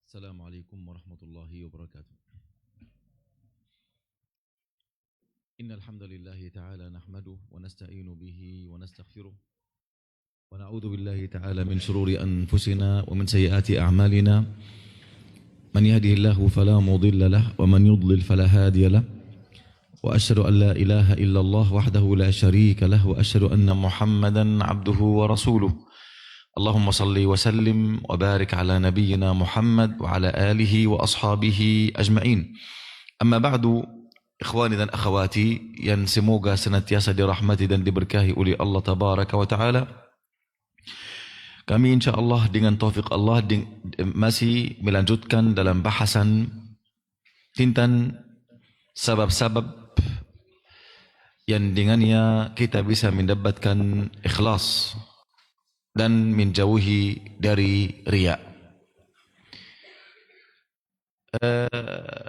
السلام عليكم ورحمة الله وبركاته. إن الحمد لله تعالى نحمده ونستعين به ونستغفره ونعوذ بالله تعالى من شرور أنفسنا ومن سيئات أعمالنا. من يهده الله فلا مضل له ومن يضلل فلا هادي له وأشهد أن لا إله إلا الله وحده لا شريك له وأشهد أن محمدا عبده ورسوله. اللهم صل وسلم وبارك على نبينا محمد وعلى آله وأصحابه أجمعين. أما بعد, ikhwani dan akhwati yang semoga senantiasa dirahmati dan diberkahi oleh Allah Tabaraka wa Ta'ala, kami insyaAllah dengan taufik Allah masih melanjutkan dalam bahasan tentang sebab-sebab yang dengannya kita bisa mendapatkan ikhlas dan menjauhi dari riya.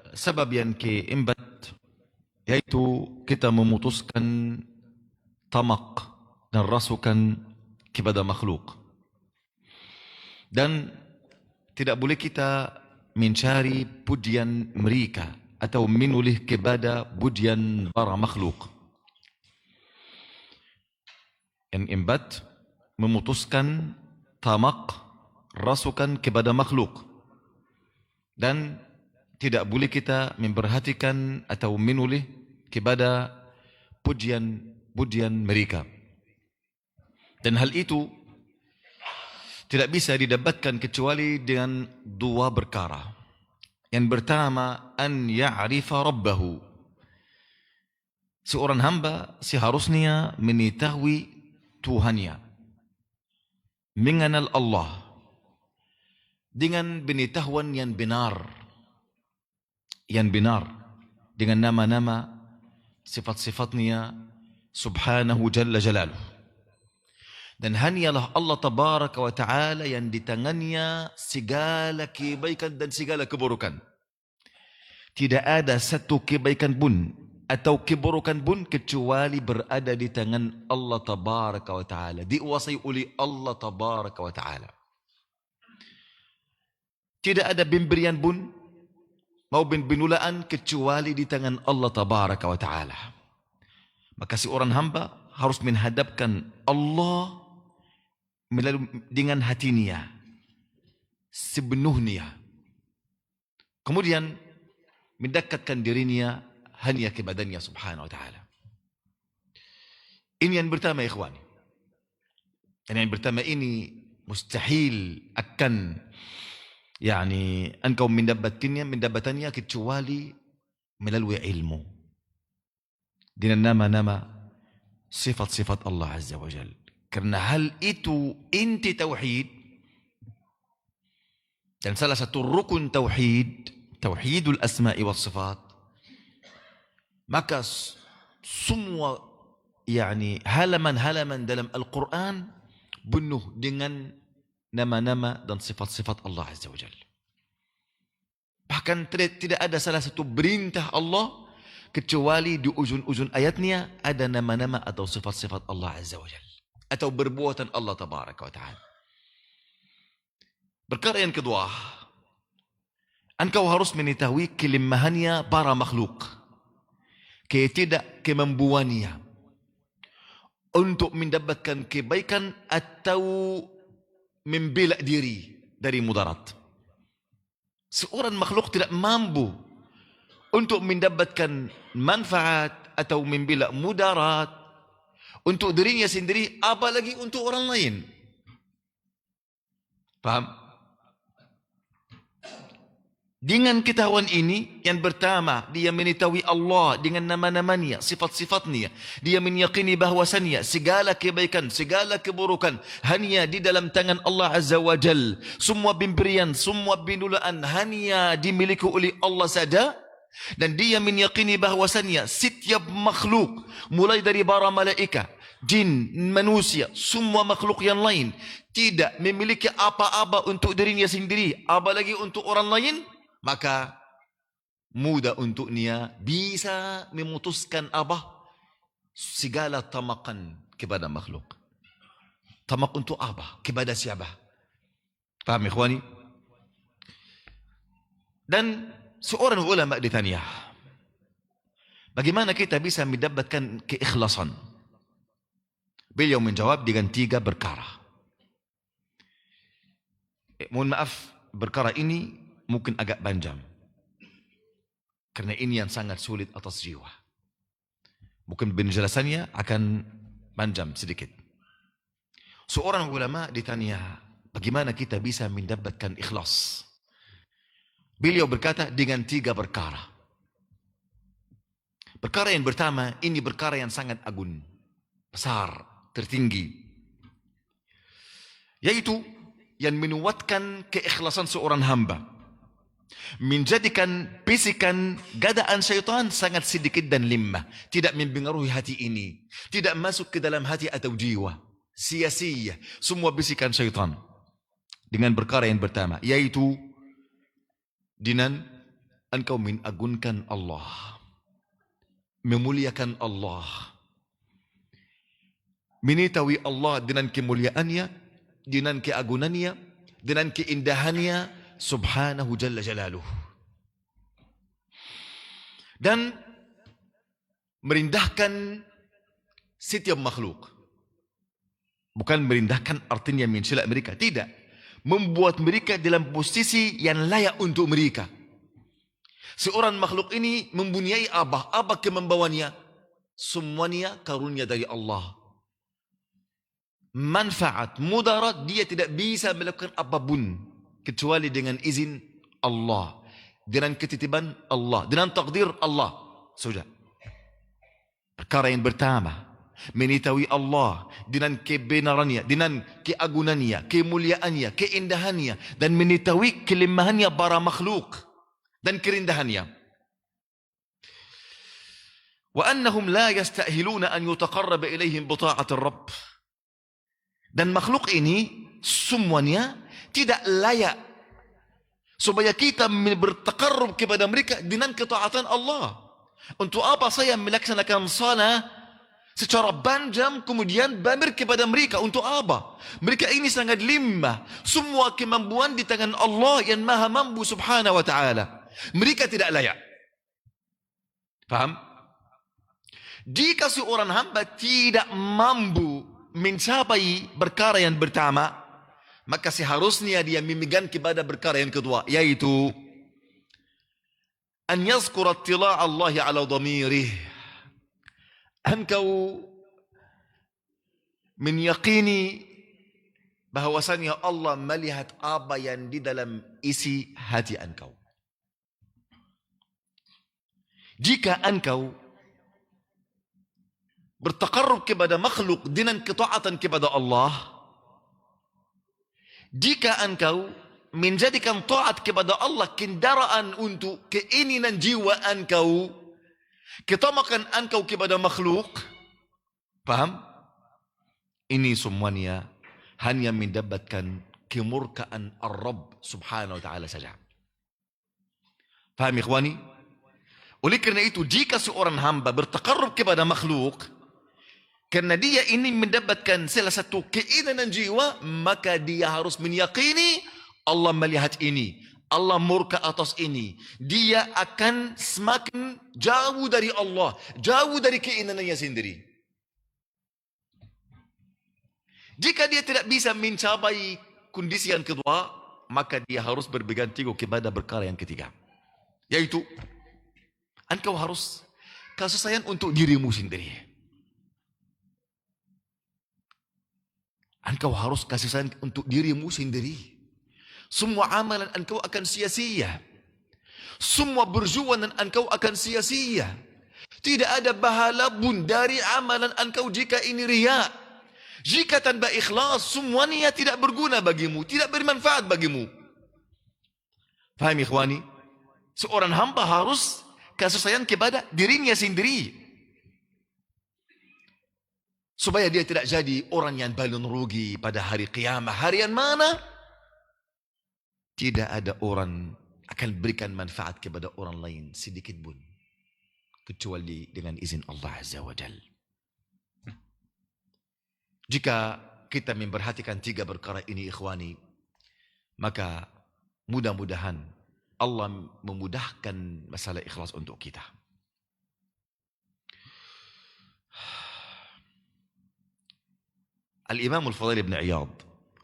Sebab yang keempat yaitu kita memutuskan tamak dan rasukan kepada makhluk, dan tidak boleh kita mencari pujian mereka atau menoleh kepada pujian para makhluk. Yang keempat, memutuskan tamak, rasukan kepada makhluk, dan tidak boleh kita memperhatikan atau menoleh kepada pujian mereka. Dan hal itu tidak bisa didapatkan kecuali dengan dua perkara. Yang pertama, an ya'rifa rabbahu. Seorang hamba seharusnya mengetahui Tuhannya, mengenal Allah dengan pengetahuan yang benar, dengan nama-nama sifat-sifatnya subhanahu jalla jalaluh. Dan hanyalah Allah Tabaraka wa Ta'ala yang di tangannya segala kebaikan dan segala keburukan. Tidak ada satu kebaikan pun atau keburukan pun kecuali berada di tangan Allah Tabaraka wa Ta'ala, dikuasai oleh Allah Tabaraka wa Ta'ala. Tidak ada pemberian pun maupun penulaan kecuali di tangan Allah Tabaraka wa Ta'ala. Maka seorang hamba harus menghadapkan Allah dengan hatinya sepenuhnya, kemudian mendekatkan dirinya hanya kepadanya subhanahu wa ta'ala. Ini yang pertama, ikhwani. Dan yang pertama ini mustahil akan engkau mendapatannya kecuali melalui ilmu dengan nama-nama sifat-sifat Allah Azza wa Jalla. Karena hal itu inti tauhid, dan salah satu rukun tauhid, tauhidul asma'i was sifat. Maka semua halaman-halaman dalam Al-Quran penuh dengan nama-nama dan sifat-sifat Allah Azza wa Jalla. Bahkan tidak ada salah satu perintah Allah kecuali di ujung-ujung ayatnya ada nama-nama atau sifat-sifat Allah Azza wa Jalla, atau perbuatan Allah Tabaraka wa Ta'ala. Perkara yang kedua, engkau harus mengetahui kelemahannya para makhluk, tidak kemampuannya untuk mendapatkan kebaikan atau membela diri dari mudarat. Seorang makhluk tidak mampu untuk mendapatkan manfaat atau membela mudarat untuk dirinya sendiri, apalagi untuk orang lain. Paham? Dengan ketahuan ini, yang pertama, dia mengetahui Allah dengan nama-namanya, sifat-sifatnya. Dia meyakini bahwasannya segala kebaikan, segala keburukan hanya di dalam tangan Allah Azza wa Jal. Semua pemberian, semua penulaan hanya dimiliki oleh Allah saja. Dan dia meyakini bahwasannya setiap makhluk, mulai dari para malaikat, jin, manusia, semua makhluk yang lain, tidak memiliki apa-apa untuk dirinya sendiri, apalagi untuk orang lain. Maka mudah untuknya bisa memutuskan segala tamakan kepada makhluk. Tamak untuk apa? Kepada siapa? Paham, ikhwani? Dan seorang ulama ditanya, bagaimana kita bisa mendapatkan keikhlasan? Beliau menjawab dengan 3 perkara. Mohon maaf, perkara ini mungkin agak panjang, karena ini yang sangat sulit atas jiwa. Mungkin penjelasannya akan panjang sedikit. Seorang ulama ditanya, bagaimana kita bisa mendapatkan ikhlas? Beliau berkata dengan 3 perkara. Perkara yang pertama, ini perkara yang sangat agung, besar, tertinggi, yaitu yang menguatkan keikhlasan seorang hamba, menjadikan bisikan godaan syaitan sangat sedikit dan lemah, tidak mempengaruhi hati ini, tidak masuk ke dalam hati atau jiwa, sia-sia semua bisikan syaitan. Dengan perkara yang pertama, yaitu dengan engkau mengagungkan Allah, memuliakan Allah, mengetahui Allah dengan kemuliaannya, dengan keagungannya, dengan keindahannya subhanahu jalla jalaluh, dan merendahkan setiap makhluk. Bukan merendahkan artinya mencela mereka, tidak, membuat mereka dalam posisi yang layak untuk mereka. Seorang makhluk ini mempunyai apa kemampuannya, semuanya karunia dari Allah. Manfaat, mudarat, dia tidak bisa melakukan apapun kecuali dengan izin Allah, dengan ketitiban Allah, dengan takdir Allah. Sudah. Perkara yang pertama, mengetahui Allah dengan kebenarannya, dengan keagungannya, kemuliaannya, keindahannya, dan mengetahui kelemahannya para makhluk dan kerendahannya. Wa annahum la yastahiluna an yutaqarraba ilaihim bi ta'atir rabb. Dan makhluk ini semuanya tidak layak supaya kita bertakarrub kepada mereka dengan ketaatan Allah. Untuk apa saya melaksanakan salat secara panjang kemudian bamir kepada mereka? Untuk apa? Mereka ini sangat lemah. Semua kemampuan di tangan Allah yang maha mampu subhanahu wa ta'ala. Mereka tidak layak. Faham? Jika seorang hamba tidak mampu mencapai perkara yang pertama, maka seharusnya dia memegang kepada perkara yang kedua, yaitu an yazkura ittila' Allah ala dhamirih. Engkau meyakini bahwasanya Allah melihat apa yang di dalam isi hati engkau. Jika engkau bertakarrub kepada makhluk dengan ketaatan kepada Allah, jika engkau menjadikan taat kepada Allah kendaraan untuk keinginan jiwa engkau, ketamakan engkau kepada makhluk, paham? Ini semuanya hanya mendapatkan kemurkaan Ar-Rabb subhanahu wa ta'ala saja. Paham ikhwani? Oleh kerana itu, jika seorang hamba bertakarrub kepada makhluk, karena dia ini mendapatkan salah satu keinginan jiwa, maka dia harus meyakini Allah melihat ini, Allah murka atas ini. Dia akan semakin jauh dari Allah, jauh dari keinginannya sendiri. Jika dia tidak bisa mencapai kondisi yang kedua, maka dia harus berpegang teguh kepada perkara yang ketiga, yaitu engkau harus kasih sayang untuk dirimu sendiri. Engkau harus kasih sayang untuk dirimu sendiri. Semua amalan engkau akan sia-sia. Semua perjuangan engkau akan sia-sia. Tidak ada pahala pun dari amalan engkau jika ini riya. Jika tanpa ikhlas, semuanya tidak berguna bagimu, tidak bermanfaat bagimu. Faham ikhwani? Seorang hamba harus kasih sayang kepada dirinya sendiri, supaya dia tidak jadi orang yang paling rugi pada hari kiamat. Hari yang mana tidak ada orang akan berikan manfaat kepada orang lain sedikit pun, kecuali dengan izin Allah Azza wa Jalla. Jika kita memperhatikan 3 perkara ini ikhwani, maka mudah-mudahan Allah memudahkan masalah ikhlas untuk kita. Al-Imam Al-Fudail bin Iyad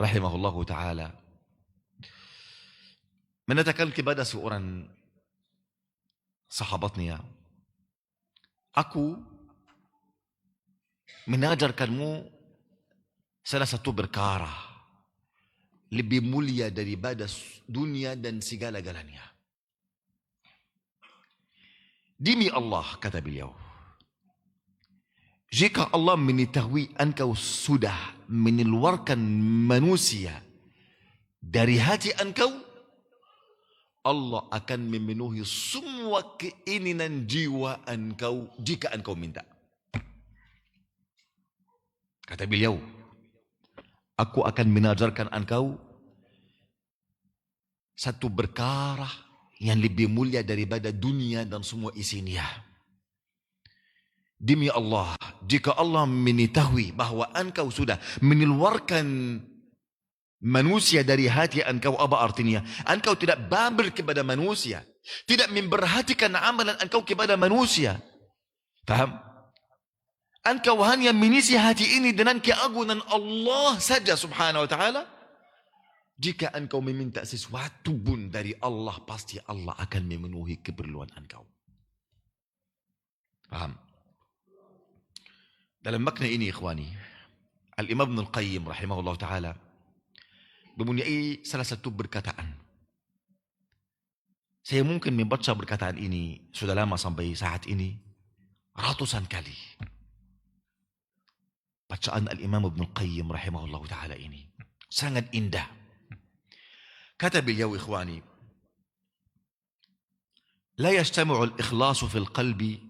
rahimahullahu ta'ala menatakan kepada seorang sahabatnya, aku mengajarkanmu salah satu perkara lebih mulia daripada dunia dan segala-galanya. Demi Allah, kata beliau, jika Allah mengetahui engkau sudah mengeluarkan manusia dari hati engkau, Allah akan memenuhi semua keinginan jiwa engkau jika engkau minta. Kata beliau, aku akan mengajarkan engkau satu perkara yang lebih mulia daripada dunia dan semua isinya. Demi Allah, jika Allah mengetahui bahwa engkau sudah mengeluarkan manusia dari hati engkau, apa artinya? Engkau tidak baber kepada manusia, tidak memperhatikan amalan engkau kepada manusia. Faham? Engkau hanya mengisi hati ini dengan keagungan Allah saja subhanahu wa ta'ala. Jika engkau meminta sesuatu pun dari Allah, pasti Allah akan memenuhi keperluan engkau. Faham? Dalam makna ini, ikhwani, Al-Imam Ibn Al-Qayyim rahimahullah ta'ala mempunyai salah satu perkataan. Saya mungkin membaca perkataan ini sudah lama sampai saat ini ratusan kali. Bacaan Al-Imam Ibn Al-Qayyim rahimahullah ta'ala ini sangat indah. Kata beliau, ikhwani, la yajtami'u al-ikhlasu fil qalbi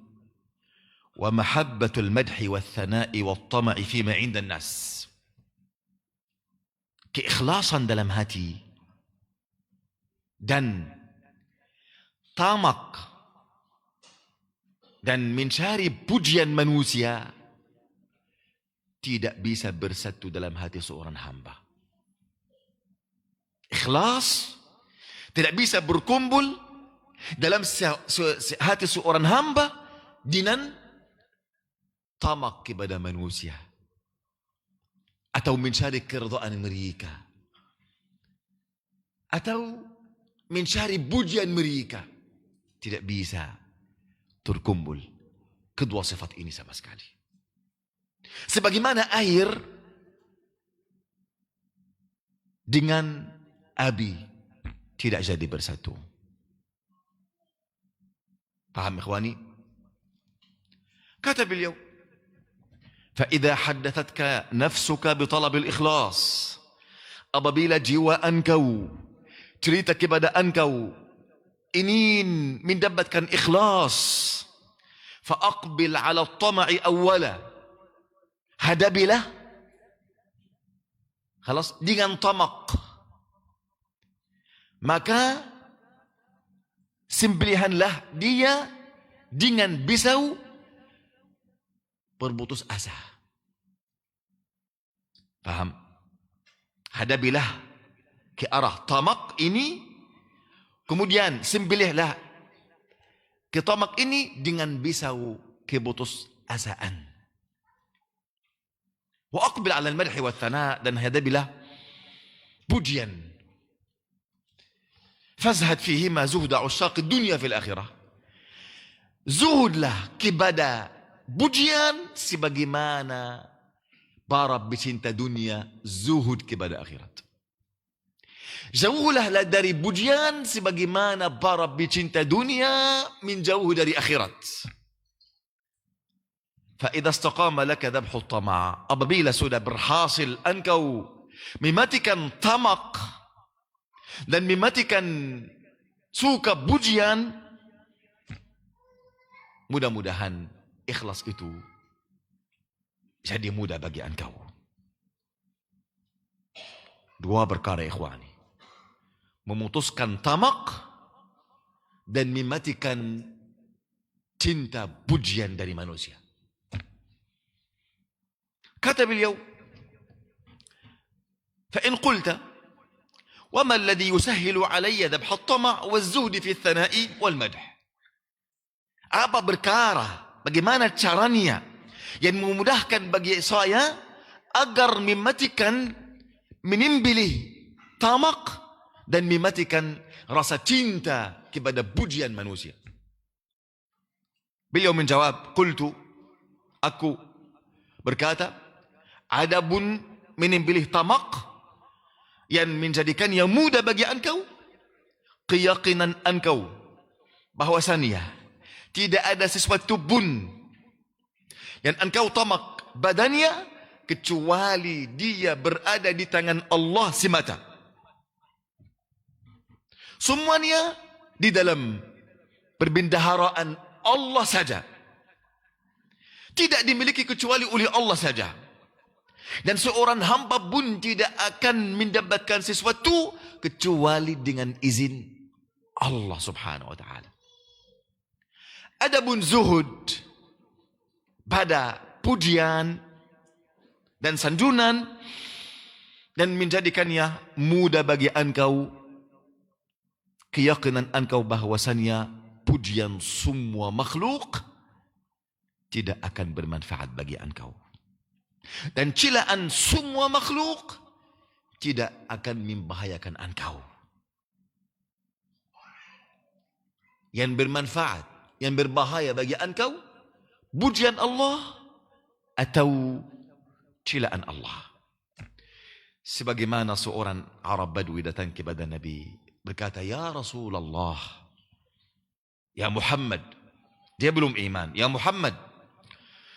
wa mahabbatul madhi wal thana'i wal tama'i fima 'inda an-nas. Keikhlasan dalam hati dan tamak dan mencari pujian manusia tidak bisa bersatu dalam hati seorang hamba. Ikhlas tidak bisa berkumpul dalam hati seorang hamba dengan tamak kepada manusia atau mencari keridhaan mereka atau mencari pujian mereka. Tidak bisa terkumpul kedua sifat ini sama sekali. Sebagaimana air dengan api tidak jadi bersatu. Paham, ikhwani? Kata beliau, فإذا حدثتك نفسك بطلب الإخلاص, apabila jiwa engkau cerita kepada engkau ingin mendapatkan ikhlas, فأقبل على الطمع أولا, hadapilah khalas dengan tamak, maka sembelihanlah dia dengan pisau berputus asa. Paham? Hadapilah ke arah tamak ini, kemudian sembelihlah ke tamak ini dengan pisau keputus asaan. Wa aqbil 'ala al-madhi wa thana, dan hadapilah pujian. Fazhad fihima zuhda 'ushaq ad-dunya fil akhirah. Zuhudlah kepada pujian sebagaimana para pecinta dunia zuhud kepada akhirat. Jauhlah dari pujian sebagaimana para pecinta dunia menjauh dari akhirat. Fa idza istaqama laka dhabhu at-tama', apabila sudah berhasil engkau mematikan tamak dan mematikan suka pujian, mudah-mudahan ikhlas itu jadi mudah bagi engkau. Dua perkara, ikhwani, memutuskan tamak dan mematikan cinta pujian dari manusia. Kata beliau, fa in qulta, وما الذي يسهل علي ذبح الطمع والزهد في الثناء والمدح. Apa perkara, bagaimana caranya yang memudahkan bagi saya agar mematikan, menimbili tamak dan mematikan rasa cinta kepada pujian manusia. Beliau menjawab, qultu, aku berkata, adapun menimbili tamak yang menjadikannya mudah bagi engkau, keyakinan engkau bahwasannya tidak ada sesuatu pun yang engkau tamak badannya kecuali dia berada di tangan Allah semata. Semuanya di dalam perbendaharaan Allah saja. Tidak dimiliki kecuali oleh Allah saja. Dan seorang hamba pun tidak akan mendapatkan sesuatu kecuali dengan izin Allah subhanahu wa ta'ala. Adapun zuhud pada pujian dan sanjunan dan menjadikannya mudah bagi engkau, keyakinan engkau bahwasannya pujian semua makhluk tidak akan bermanfaat bagi engkau. Dan celaan semua makhluk tidak akan membahayakan engkau. Yang bermanfaat, yang berbahaya bagi engkau, pujian Allah atau celaan Allah. Sebagaimana seorang Arab Badui datang kepada Nabi, berkata, ya Rasulullah, ya Muhammad, dia belum iman, ya Muhammad,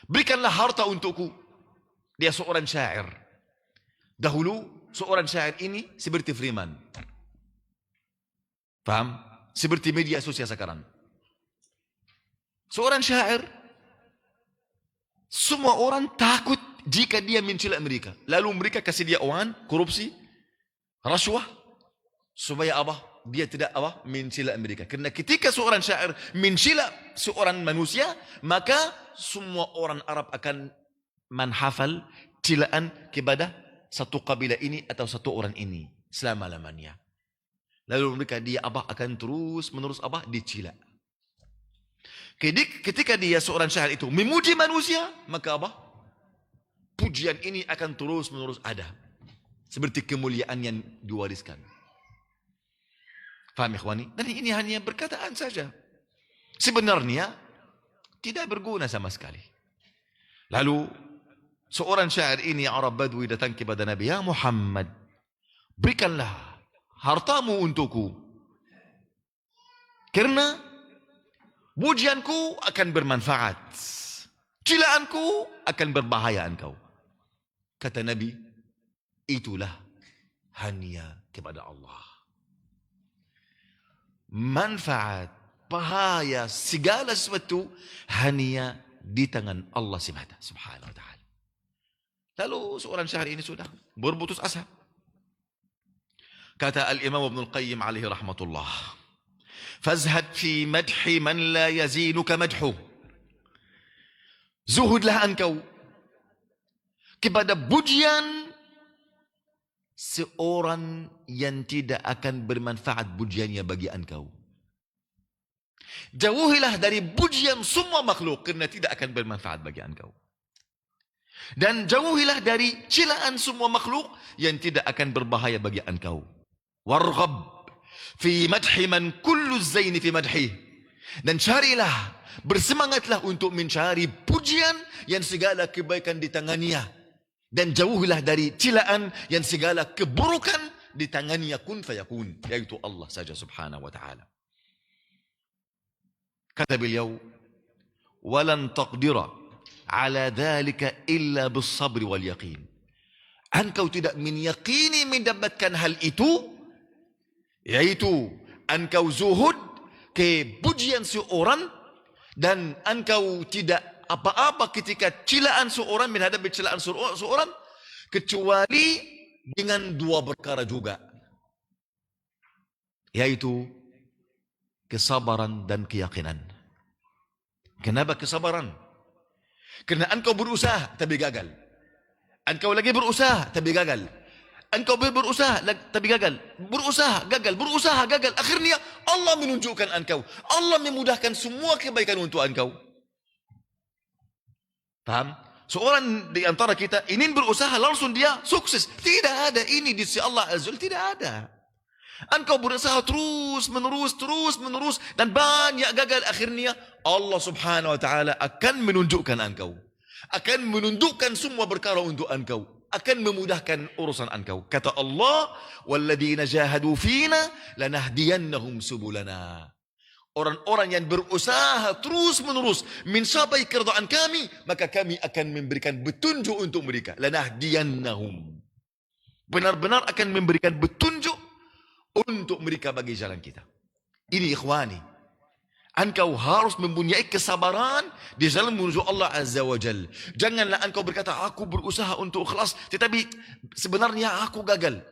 berikanlah harta untukku. Dia seorang syair. Dahulu seorang syair ini seperti Freeman. Paham? Seperti media sosial sekarang. Seorang syair, semua orang takut jika dia mencela mereka. Lalu mereka kasih dia uang, korupsi, rasuah, supaya apa? Dia tidak apa? Mencela mereka. Karena ketika seorang syair mencela seorang manusia, maka semua orang Arab akan menghafal celaan kepada satu kabilah ini atau satu orang ini selama-lamanya. Lalu mereka dia apa? Akan terus menerus apa? Dicela. Ketika dia seorang syair itu memuji manusia, maka apa? Pujian ini akan terus menerus ada. Seperti kemuliaan yang diwariskan. Faham ikhwani? Dan ini hanya perkataan saja. Sebenarnya tidak berguna sama sekali. Lalu seorang syair ini Arab Badui datang kepada Nabi, ya Muhammad, berikanlah hartamu untukku. Karena pujianku akan bermanfaat. Celaanku akan berbahaya engkau. Kata Nabi, itulah hanya kepada Allah. Manfaat, bahaya, segala sesuatu hanya di tangan Allah semata, subhanahu wa ta'ala. Lalu seorang syair ini sudah berputus asa. Kata Al-Imam Ibn Al-Qayyim alaihi rahmatullah, fazhad fi madhi man la yazinuka madhu. Zuhudlah engkau kepada pujian seorang yang tidak akan bermanfaat pujiannya bagi engkau. Jauhilah dari pujian semua makhluk kerana tidak akan bermanfaat bagi engkau. Dan jauhilah dari celaan semua makhluk yang tidak akan berbahaya bagi engkau. Warghab fi madhi man kullu zaini fi madhi. Dan carilah, bersemangatlah untuk mencari pujian yang segala kebaikan di tangannya. Dan jauhilah dari celaan yang segala keburukan di tangannya, kun fayakun, yaitu Allah saja subhanahu wa ta'ala. Kata beliau, walan taqdira ala dhalika illa bis sabri wal yaqin. Engkau tidak meyakini mendapatkan hal itu, yaitu engkau zuhud ke pujian seorang, dan engkau tidak apa-apa ketika celaan seorang, menghadapi celaan seorang, kecuali dengan dua perkara juga, yaitu kesabaran dan keyakinan. Kenapa kesabaran? Kerana engkau berusaha tapi gagal. Engkau lagi berusaha tapi gagal. Engkau berusaha tapi gagal. Berusaha, gagal. Akhirnya Allah menunjukkan engkau. Allah memudahkan semua kebaikan untuk engkau. Paham? Seorang di antara kita ingin berusaha langsung dia sukses. Tidak ada ini di sisi Allah Azza wa Jalla, tidak ada. Engkau berusaha terus menerus dan banyak gagal. Akhirnya Allah Subhanahu wa taala akan menunjukkan engkau. Akan menundukkan semua perkara untuk engkau. Akan memudahkan urusan engkau. Kata Allah, "Walladzina jahadu fina lanahdiyannahum subulana." Orang-orang yang berusaha terus-menerus mencapai keridhaan kami, maka kami akan memberikan petunjuk untuk mereka. Lanahdiyannahum. Benar-benar akan memberikan petunjuk untuk mereka bagi jalan kita. Ini ikhwani. Engkau harus mempunyai kesabaran di jalan menuju Allah Azza wa Jal. Janganlah engkau berkata, aku berusaha untuk ikhlas, tetapi sebenarnya aku gagal.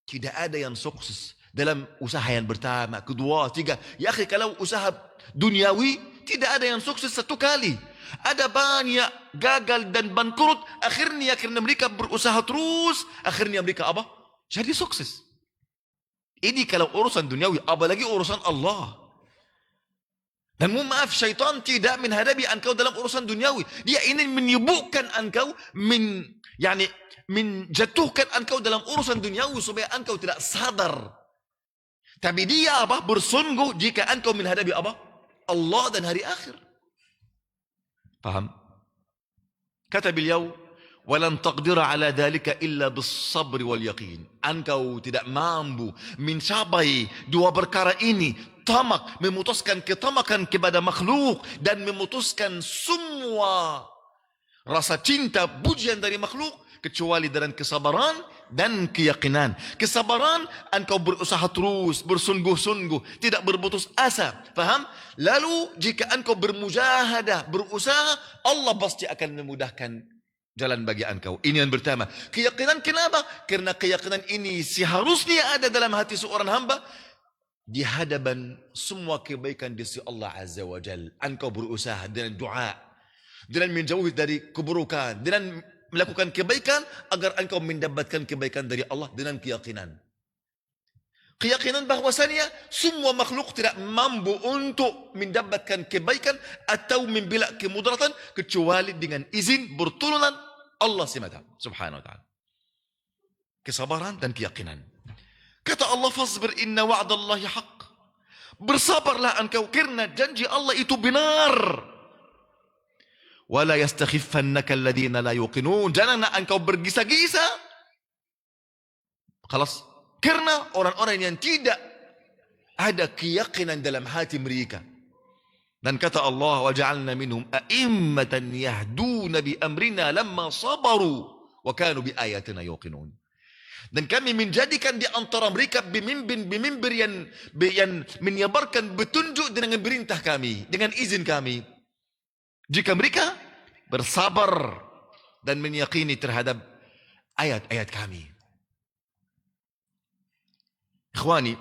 Tidak ada yang sukses dalam usaha yang pertama, kedua, tiga. Ya akhi, kalau usaha duniawi, tidak ada yang sukses satu kali. Ada banyak gagal dan bangkrut. Akhirnya karena mereka berusaha terus, akhirnya mereka apa? Jadi sukses. Ini kalau urusan duniawi, apalagi urusan Allah. Dan maaf, syaitan tidak menghadapi engkau dalam urusan duniawi. Dia ingin menyibukkan engkau, menjatuhkan engkau dalam urusan duniawi supaya engkau tidak sadar. Tapi dia apa? Bersungguh jika engkau menghadapi apa? Allah dan hari akhir. Paham? Kata beliau, "Walan taqdira ala dhalika illa bis-sabr wal yaqin." Engkau tidak mampu mencapai dua perkara ini, tamak, memutuskan ketamakan kepada makhluk dan memutuskan semua rasa cinta, pujian dari makhluk, kecuali dengan kesabaran dan keyakinan. Kesabaran, engkau berusaha terus, bersungguh-sungguh, tidak berputus asa. Faham? Lalu jika engkau bermujahadah, berusaha, Allah pasti akan memudahkan jalan bagi engkau. Ini yang pertama. Keyakinan kenapa? Karena keyakinan ini seharusnya ada dalam hati seorang hamba di hadapan semua kebaikan di sisi Allah Azza wa Jal. Engkau berusaha dengan doa, dengan menjauhi dari keburukan, dengan melakukan kebaikan agar engkau mendapatkan kebaikan dari Allah dengan keyakinan. Keyakinan bahwasanya semua makhluk tidak mampu untuk mendapatkan kebaikan atau membela kemudaratan kecuali dengan izin berturunan Allah semata subhanahu wa ta'ala. Kesabaran dan keyakinan. Kata Allah, "Fasbir inna wa'dallahi haq." Bersabarlah engkau karena janji Allah itu benar. "Wala yastakhifannaka alladhina la yuqinun." Janganlah engkau bergisa-gisa. Khalas. Karena orang-orang yang tidak ada keyakinan dalam hati mereka. Dan kata Allah, "Wa ja'alna minhum a'immatan yahduna bi amrina lamma sabaru wa kanu bi ayatina yuqinun." Dan kami menjadikan di antara mereka pemimpin yang menyebarkan petunjuk dengan perintah kami, dengan izin kami. Jika mereka bersabar dan meyakini terhadap ayat-ayat kami. Ikhwani,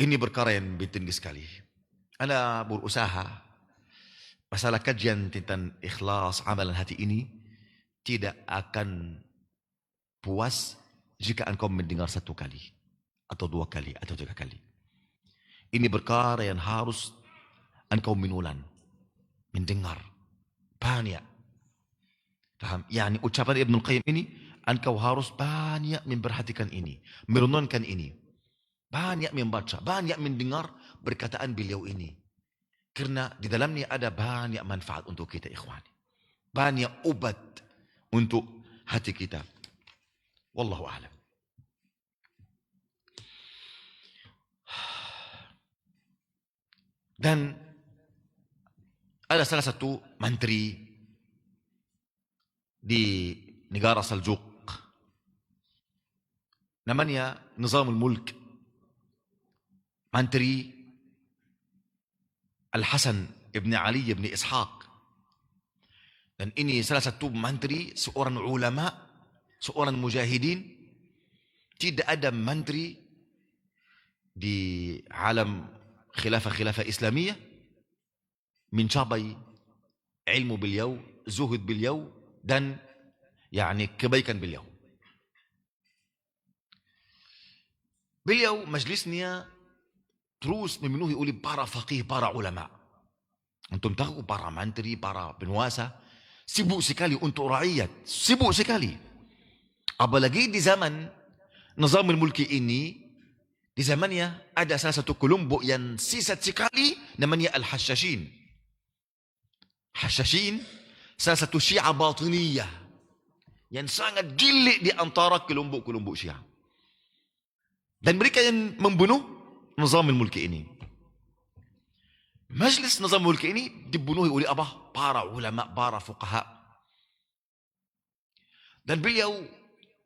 ini perkara yang penting sekali. Ana berusaha masalah kajian tentang ikhlas amalan hati ini tidak akan puas jika engkau mendengar satu kali atau dua kali atau tiga kali. Ini perkara yang harus engkau menulan, mendengar banyak. Paham? Yani ucapan Ibnu Qayyim ini engkau harus banyak memperhatikan ini, merenungkan ini, banyak membaca, banyak mendengar perkataan beliau ini. Karena di dalamnya ada banyak manfaat untuk kita, ikhwani. Banyak obat untuk hati kita. Wallahu a'lam. Dan ada salah satu menteri di negara Saljuk, namanya Nizamul Mulk, menteri Al-Hasan ibn Ali ibn Ishaq. Dan ini salah satu menteri, seorang ulama, seorang mujahidin. Tidak ada menteri di alam khilafah Islamiyah mencapai ilmu beliau, zuhud beliau, dan kebaikan beliau. Beliau majlisnya terus memenuhi oleh para faqih, para ulama. Antum tahu para menteri, para penguasa sibuk sekali untuk rakyat, sibuk sekali. Apalagi di zaman Nizamul Mulki ini, di zamannya ada salah satu kelompok yang sesat sekali namanya Al-Hashashin. Hashashin salah satu Syiah batiniyah yang sangat gilik di antara kelompok-kelompok Syiah. Dan mereka yang membunuh Nizamul Mulki ini. Majlis Nizamul Mulki ini dibunuhi oleh apa? Para ulama, para fuqaha. Dan beliau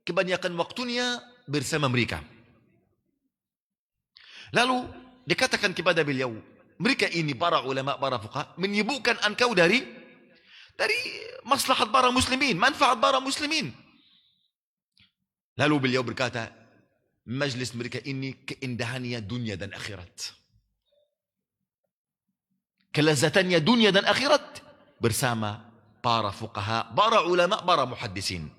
kebanyakan waktunya bersama mereka. Lalu dikatakan kepada beliau, mereka ini para ulama, para fuqaha menyibukkan engkau dari maslahat para muslimin, manfaat para muslimin. Lalu beliau berkata, majlis mereka ini keindahannya dunia dan akhirat. Kelezatannya dunia dan akhirat bersama para fuqaha, para ulama, para muhaddisin.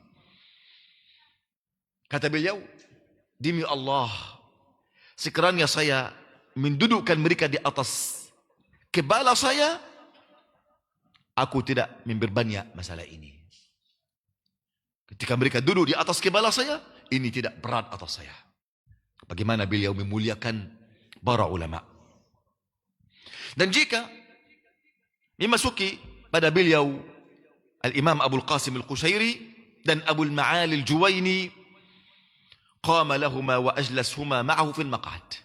Kata beliau, demi Allah, sekiranya saya mendudukkan mereka di atas kepala saya, aku tidak memperbanyak masalah ini. Ketika mereka duduk di atas kepala saya, ini tidak berat atas saya. Bagaimana beliau memuliakan para ulama. Dan jika memasuki pada beliau Al-Imam Abul Qasim Al-Qushairi dan Abul Ma'ali Al-Juwaini, qama lahuma wa ajlashuma ma'ahu fil maq'ad.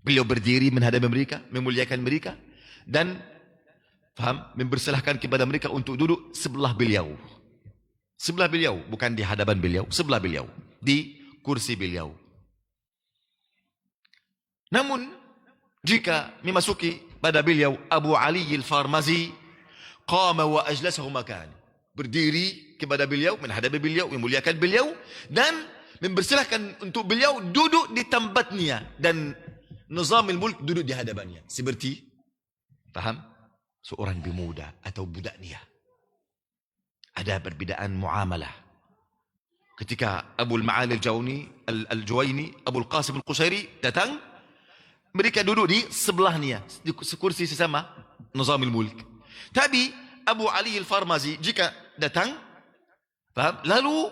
Beliau berdiri menghadapi mereka, memuliakan mereka, dan mempersilahkan kepada mereka untuk duduk sebelah beliau. Sebelah beliau, bukan di hadapan beliau, sebelah beliau, di kursi beliau. Namun jika memasuki pada beliau Abu Ali Al-Farmazi, qama wa ajlasahu makan. Berdiri kepada beliau, menghadapi beliau, memuliakan beliau, dan mempersilahkan untuk beliau duduk di tempatnya, dan Nizamul Mulk duduk di hadapannya. Seperti, paham? Seorang pemuda atau budaknya. Ada perbedaan muamalah. Ketika Abul Ma'ali Al-Juwaini, Abul Qasim Al-Qushairi datang, mereka duduk di sebelahnya, di kursi sesama Nizamul Mulk. Tapi Abu Ali Al-Farmazi jika datang, paham? Lalu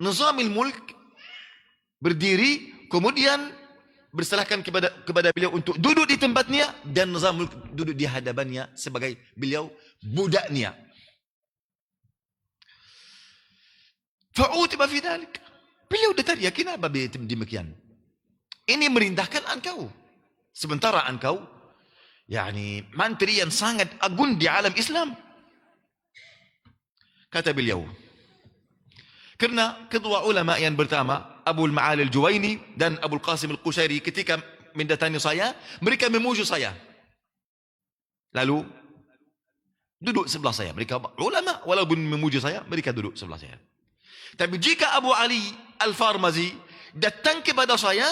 Nizamul Mulk berdiri, kemudian bersalahkan kepada beliau untuk duduk di tempatnya, dan Nizamul Mulk duduk di hadapannya sebagai beliau budaknya. Fa'utiba fi dzalik. Beliau ditanya, kenapa demikian? Ini merintahkan engkau. Sementara engkau menteri yang sangat agung di alam Islam. Kata beliau, karena kedua ulama yang pertama, Abul Ma'ali Al-Juwaini dan Abul Qasim Al-Qushairi, ketika mendatangi saya, mereka memuji saya. Lalu duduk sebelah saya. Mereka ulama, walaupun memuji saya, mereka duduk sebelah saya. Tapi jika Abu Ali Al-Farmazi datang kepada saya,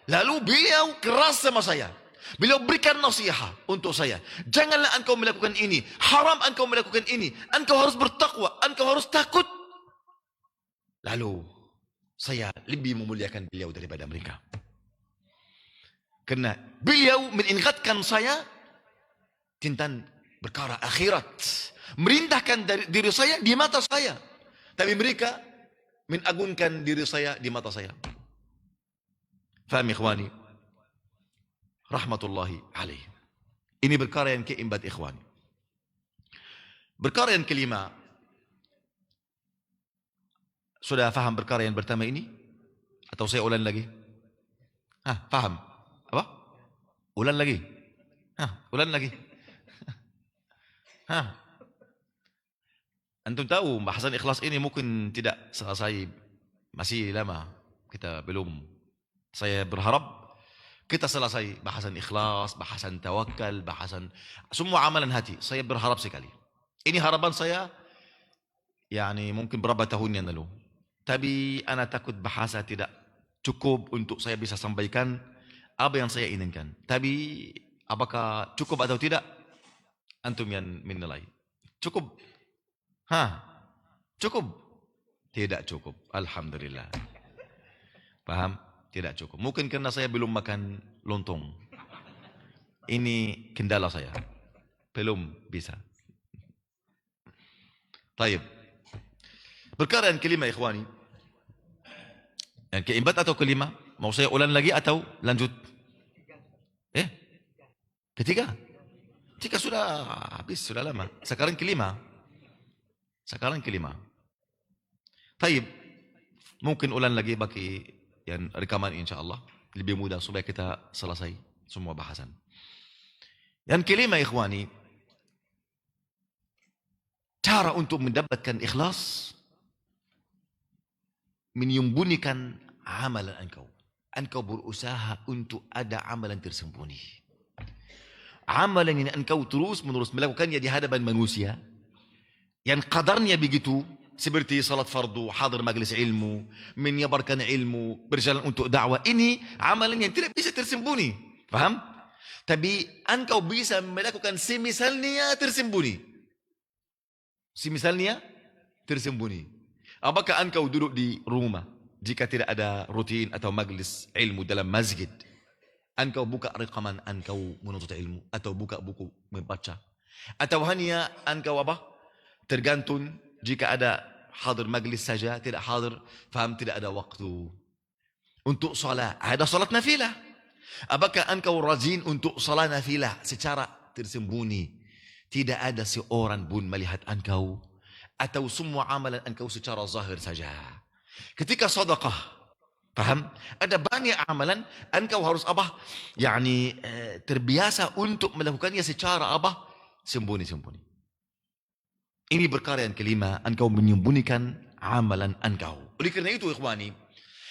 lalu beliau keras sama saya, beliau berikan nasihat untuk saya. Janganlah engkau melakukan ini, haram engkau melakukan ini, engkau harus bertakwa, engkau harus takut. Lalu saya lebih memuliakan beliau daripada mereka, karena beliau mengingatkan saya tentang perkara akhirat, merintahkan diri saya di mata saya. Tapi mereka mengagungkan diri saya di mata saya. Faham ikhwani? Rahmatullahi alaih. Ini perkara yang keempat ikhwani. Perkara yang kelima. Sudah faham perkara yang pertama ini? Atau saya ulang lagi? Faham? Apa? Ulang lagi? Ulang lagi? Antum tahu bahasan ikhlas ini mungkin tidak selesai, masih lama, kita belum. Saya berharap kita selesai bahasan ikhlas, bahasan tawakal, bahasan semua amalan hati. Saya berharap sekali. Ini harapan saya, mungkin berapa tahun yang lalu. Tapi ana takut bahasa tidak cukup untuk saya bisa sampaikan apa yang saya inginkan. Tapi apakah cukup atau tidak, antum yang menilai. Cukup? Cukup? Tidak cukup. Alhamdulillah. Paham? Tidak cukup. Mungkin karena saya belum makan lontong. Ini kendala saya. Belum bisa. Taib. Perkara yang kelima, ikhwani. Yang keempat atau kelima? Mau saya ulang lagi atau lanjut? Ketiga? Ketiga sudah habis, sudah lama. Sekarang kelima. Taib. Mungkin ulang lagi bagi yang rekaman insyaAllah. Lebih mudah supaya kita selesai semua bahasan. Yang kelima, ikhwani. Cara untuk mendapatkan ikhlas. Menyembunyikan amalan engkau. Engkau berusaha untuk ada amalan tersembunyi. Amalan yang engkau terus-menerus melakukannya di hadapan manusia. Yang qadarnya begitu. Seperti salat fardu, hadir majlis ilmu, menyebarkan ilmu, berjalan untuk dakwah. Ini amalan yang tidak bisa tersembunyi. Faham? Tapi engkau bisa melakukan semisalnya tersembunyi. Semisalnya tersembunyi. Apakah engkau duduk di rumah jika tidak ada rutin atau majlis ilmu dalam masjid? Engkau buka rekaman engkau menuntut ilmu atau buka buku membaca? Atau hanya engkau tergantung jika ada hadir majlis saja, tidak hadir, faham, tidak ada waktu untuk salat. Ada salat nafilah. Apakah engkau rajin untuk salat nafilah secara tersembunyi? Tidak ada seorang pun melihat engkau, atau semua amalan engkau secara zahir saja. Ketika sedekah, paham? Ada banyak amalan engkau harus terbiasa untuk melakukannya secara sembunyi-sembunyi. Ini perkara yang kelima, engkau menyembunyikan amalan engkau. Oleh kerana itu, ikhwani,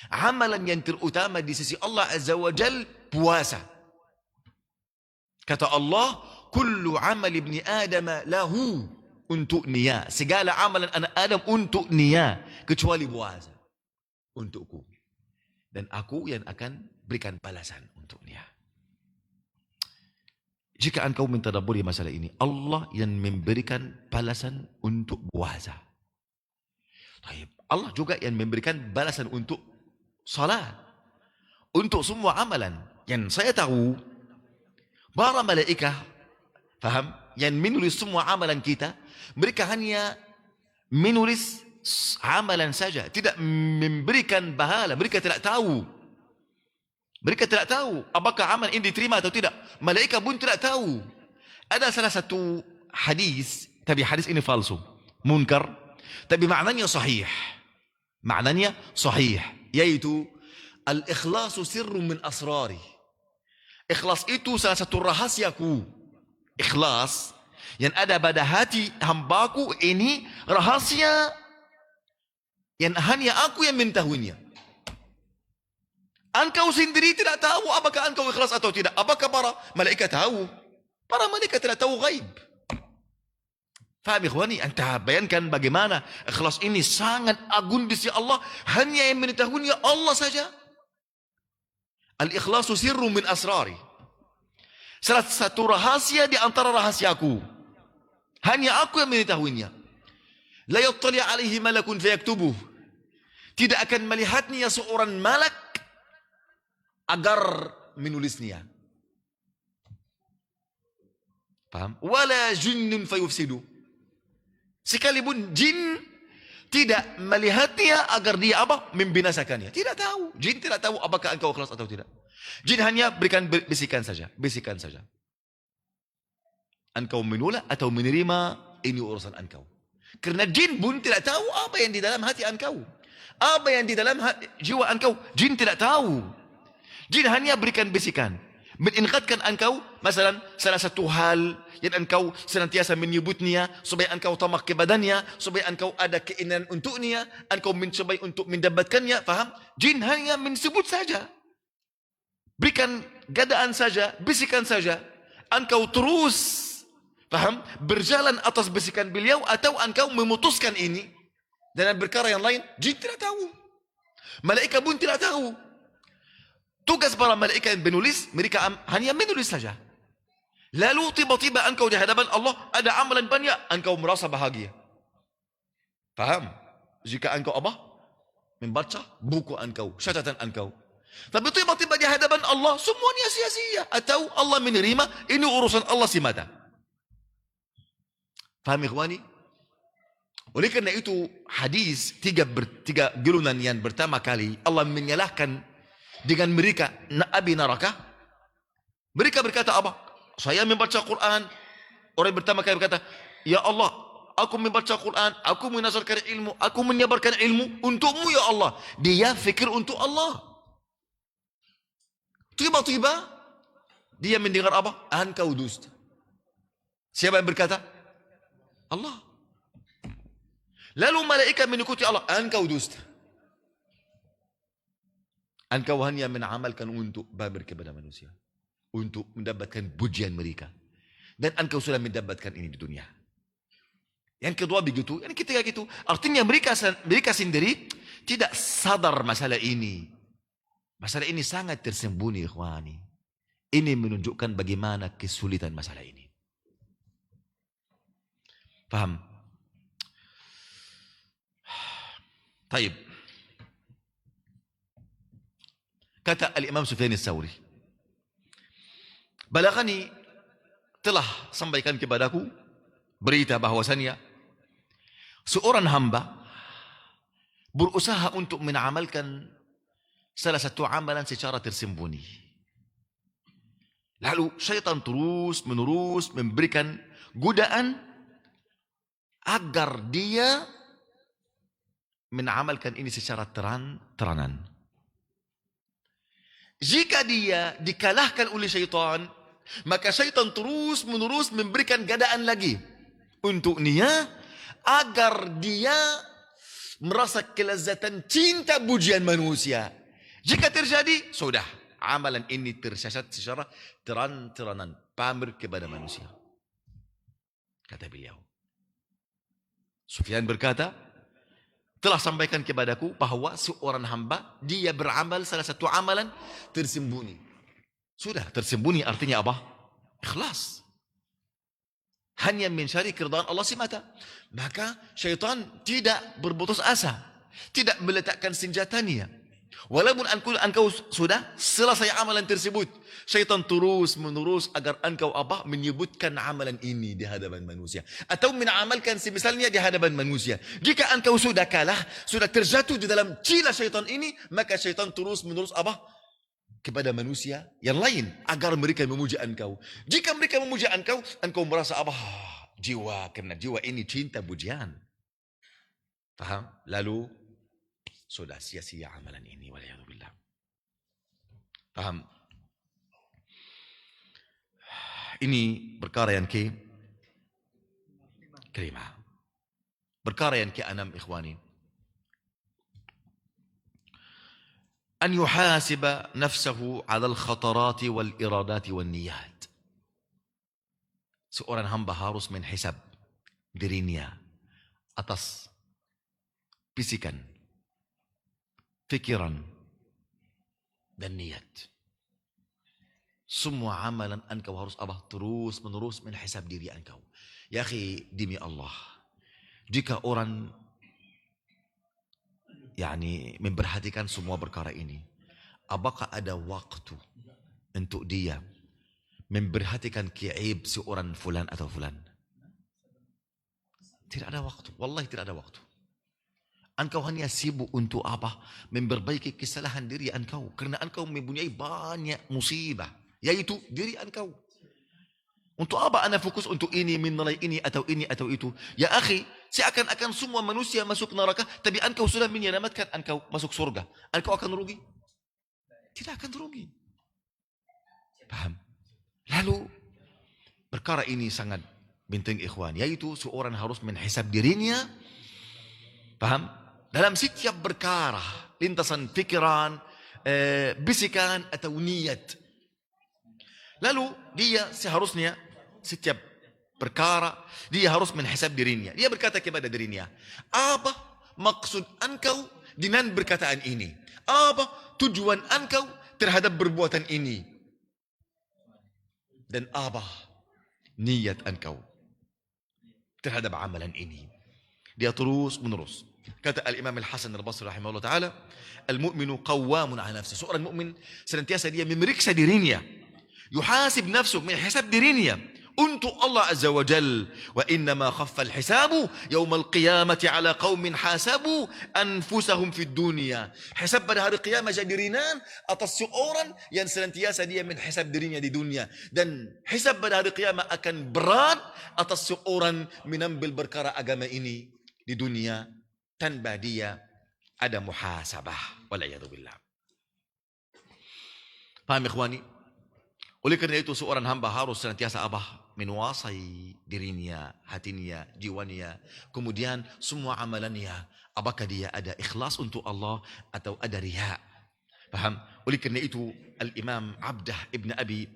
amalan yang terutama di sisi Allah Azza wa Jal, puasa. Kata Allah, kullu amal ibni Adam lahu, untuk niat. Segala amalan anak Adam untuk niat, kecuali puasa. Untukku. Dan aku yang akan berikan balasan untuk niat. Jika engkau mentadabburi masalah ini, Allah yang memberikan balasan untuk puasa. Allah juga yang memberikan balasan untuk salat. Untuk semua amalan. Yang saya tahu, para malaikat, faham, yang menulis semua amalan kita, mereka hanya menulis amalan saja, tidak memberikan pahala. Mereka tidak tahu. Mereka tidak tahu apakah amal ini diterima atau tidak. Malaikat pun tidak tahu. Ada salah satu hadis, tapi hadis ini palsu, munkar, tapi maknanya sahih. Maknanya sahih, yaitu al-ikhlasu sirrun min asrari. Ikhlas itu salah satu rahasiaku. Ikhlas yang ada pada hati hambaku ini rahasia yang hanya aku yang mengetahuinya. Engkau sendiri tidak tahu apakah engkau ikhlas atau tidak. Apakah para malaikat tahu? Para malaikat tidak tahu gaib. Faham ikhwani? Anda bayangkan bagaimana ikhlas ini sangat agung di sisi Allah. Hanya yang mengetahuinya Allah saja. Al-ikhlasu sirru min asrari. Salah satu rahasia di antara rahasiaku. Hanya aku yang mengetahuinya. La yattali alaihi malakun fayaktubuh. Tidak akan melihatnya seorang malak agar menulisnya. Paham? Wala jinnun fayufsidu. Sekalipun jin tidak melihatnya agar dia membinasakannya. Tidak tahu. Jin tidak tahu apakah engkau ikhlas atau tidak. Jin hanya berikan bisikan saja. Bisikan saja. Engkau menolak atau menerima, ini urusan engkau. Karena jin pun tidak tahu apa yang di dalam hati engkau. Apa yang di dalam jiwa engkau. Jin tidak tahu. Jin hanya berikan bisikan. Mengingatkan engkau, masalah salah satu hal yang engkau senantiasa menyebutnya, supaya engkau tamak kepadanya, supaya engkau ada keinginan untuknya, engkau mencoba untuk mendapatkannya, faham? Jin hanya menyebut saja. Berikan gadaan saja, bisikan saja. Engkau terus, faham? Berjalan atas bisikan beliau, atau engkau memutuskan ini. Dan perkara yang lain, jin tidak tahu. Malaikat pun tidak tahu. Tugas para malaikat yang menulis, mereka hanya menulis saja. Lalu tiba-tiba engkau di hadapan Allah, ada amalan banyak, engkau merasa bahagia. Faham? Jika engkau membaca buku engkau, catatan engkau. Tapi tiba-tiba di hadapan Allah semuanya sia-sia, atau Allah menerima, ini urusan Allah semata. Faham ikhwani? Oleh karena itu hadis tiga gelunan yang pertama kali Allah menyalahkan dengan mereka Abi neraka. Mereka berkata apa? Saya membaca Quran. Orang yang pertama kali berkata, ya Allah, aku membaca Quran, aku menazarkan ilmu, aku menyebarkan ilmu untukmu ya Allah. Dia fikir untuk Allah. Tiba-tiba dia mendengar apa? Engkau dusta. Siapa yang berkata? Allah. Lalu malaikat mengikuti Allah. Engkau dusta. Engkau hanya mengamalkan untuk babir kepada manusia, untuk mendapatkan pujian mereka. Dan engkau sudah mendapatkan ini di dunia. Yang kedua begitu, yang ketiga gitu. Artinya mereka sendiri tidak sadar masalah ini. Masalah ini sangat tersembunyi, ikhwani. Ini menunjukkan bagaimana kesulitan masalah ini. Paham? Taib. Kata Al-Imam Sufyan Ats-Tsauri, balagani, telah sampaikan kepadaku berita bahwasannya seorang hamba berusaha untuk mengamalkan salah satu amalan secara tersembunyi. Lalu syaitan terus menerus memberikan godaan agar dia mengamalkan ini secara terang-terangan. Jika dia dikalahkan oleh syaitan, maka syaitan terus menerus memberikan godaan lagi untuk dia agar dia merasa kelezatan cinta pujian manusia. Jika terjadi, sudah amalan ini tersesat secara terang-terangan, pamer kepada manusia. Kata beliau. Sufyan berkata, telah sampaikan kepadaku bahwa seorang hamba dia beramal salah satu amalan tersembunyi. Sudah tersembunyi artinya apa? Ikhlas. Hanya mencari keridhaan Allah semata. Maka syaitan tidak berputus asa, tidak meletakkan senjatanya. Walaupun engkau sudah selesai amalan tersebut, syaitan terus menerus agar engkau apa? Menyebutkan amalan ini di hadapan manusia, atau mengamalkan semisalnya di hadapan manusia. Jika engkau sudah kalah, sudah terjatuh di dalam cila syaitan ini, maka syaitan terus menerus apa? Kepada manusia yang lain agar mereka memuji engkau. Jika mereka memuji engkau, engkau merasa apa? Jiwa, karena jiwa ini cinta pujian. Faham? Lalu sudah sia-sia amalan ini, waliyadzubillah. Paham? Ini perkara yang kelima. Perkara yang keenam, ikhwani. An yuhasiba nafsahu ala al-khatarat wal-iradat wal-niyat. Seorang hamba harus menhisab dirinya atas pisikan, fikiran, dan niat. Semua amalan engkau harus terus menerus menhisab diri engkau. Ya akhi, demi Allah, jika orang memperhatikan semua perkara ini, apakah ada waktu untuk dia memperhatikan keaib seorang fulan atau fulan? Tidak ada waktu. Wallahi tidak ada waktu. Engkau hanya sibuk untuk apa? Memperbaiki kesalahan diri engkau. Karena engkau mempunyai banyak musibah, yaitu diri engkau. Untuk apa anda fokus untuk ini, menilai ini atau itu? Ya akhi, seakan-akan semua manusia masuk neraka, tapi engkau sudah menyelamatkan engkau masuk surga. Engkau akan rugi? Tidak akan rugi. Paham? Lalu, perkara ini sangat penting, ikhwan, yaitu seorang harus menhisab dirinya. Paham? Dalam setiap perkara, lintasan fikiran, bisikan atau niat. Lalu dia seharusnya setiap perkara dia harus menhisab dirinya. Dia berkata kepada dirinya, apa maksud engkau dengan perkataan ini? Apa tujuan engkau terhadap perbuatan ini? Dan apa niat engkau terhadap amalan ini? Dia terus menerus Kata Al-Imam Al-Hasan Al-Basri rahimahullah ta'ala, Al-mu'minu qawwamun ala nafsi. Seorang mukmin senantiasa dia memeriksa dirinya. Yuhasib nafsu, menghisab dirinya untuk Allah Azza wa Jal. Wa innama khaffal hisabu yawmal qiyamati ala qawmin hasabu anfusahum fid dunia. Hisab pada hari qiyamah jadi ringan atas seorang yang senantiasa dia menghisab dirinya di dunia. Dan hisab pada hari qiyamah akan berat atas seorang menambil perkara agama ini di dunia tanpa dia ada muhasabah. Wal'iyadzubillah. Paham ikhwani? Oleh kerana itu seorang hamba harus senantiasa menguasai dirinya, hatinya, jiwanya. Kemudian semua amalannya, apakah dia ada ikhlas untuk Allah atau ada riya. Faham? Oleh kerana itu Al-Imam Abdah ibn Abi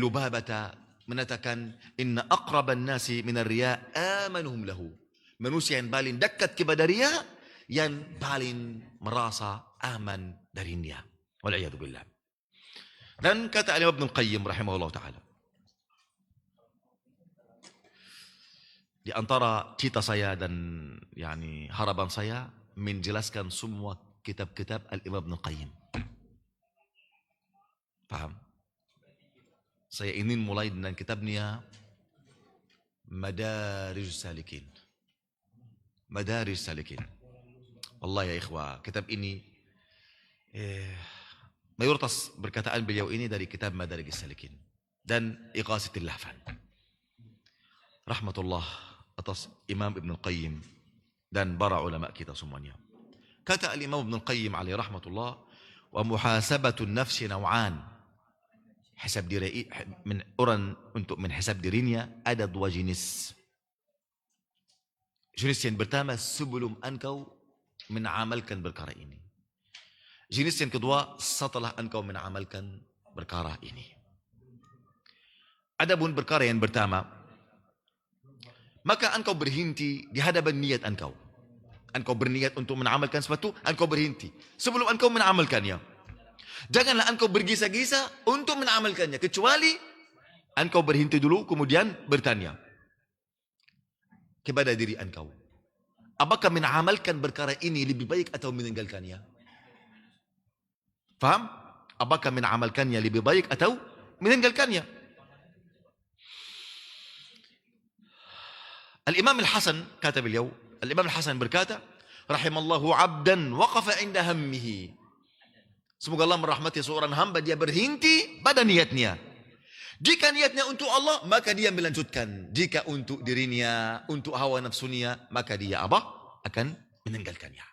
Lubabata mengatakan, inna aqraban nasi minar riya amanuhum lahu. Manusia yang paling dekat kepada riya, yang paling merasa aman darinya. Wal'iyadzubillah. Dan kata Al-Imam Ibn Qayyim rahimahullah ta'ala, di antara cita saya dan harapan saya menjelaskan semua kitab-kitab Al-Imam Ibn Qayyim. Paham? Saya ingin mulai dengan kitabnya Madarijus Salikin. Madarijus Salikin. Allah ya ikhwah, kitab ini mayoritas perkataan beliau ini dari kitab Madarijus Salikin dan Iqasatul Lahfan. Rahmatullah atas Imam Ibn Qayyim dan para ulama kita semuanya. Kata Al-Imam Ibn Qayyim alaihi rahmatullah, wa muhasabatun nafsi naw'an. Hisab diri orang untuk menhisab dirinya ada dua jenis. Jenis yang pertama sebelum engkau menamalkan perkara ini. Jenis yang kedua setelah engkau menamalkan perkara ini. Adapun perkara yang pertama, maka engkau berhenti di hadapan niat engkau. Engkau berniat untuk menamalkan sesuatu, engkau berhenti sebelum engkau menamalkannya. Janganlah engkau bergisa-gisa untuk menamalkannya, kecuali engkau berhenti dulu kemudian bertanya kepada diri engkau, apakah menamalkan perkara ini lebih baik atau meninggalkannya? Faham? Apakah menamalkannya lebih baik atau meninggalkannya? Al-Imam Al-Hasan kata beliau, Al-Imam Al-Hasan berkata, rahimallahu abdan waqafa inda hammihi. Semoga Allah merahmati seorang hamba, dia berhenti pada niatnya. Jika niatnya untuk Allah, maka dia melanjutkan. Jika untuk dirinya, untuk hawa nafsunya, maka dia akan meninggalkannya.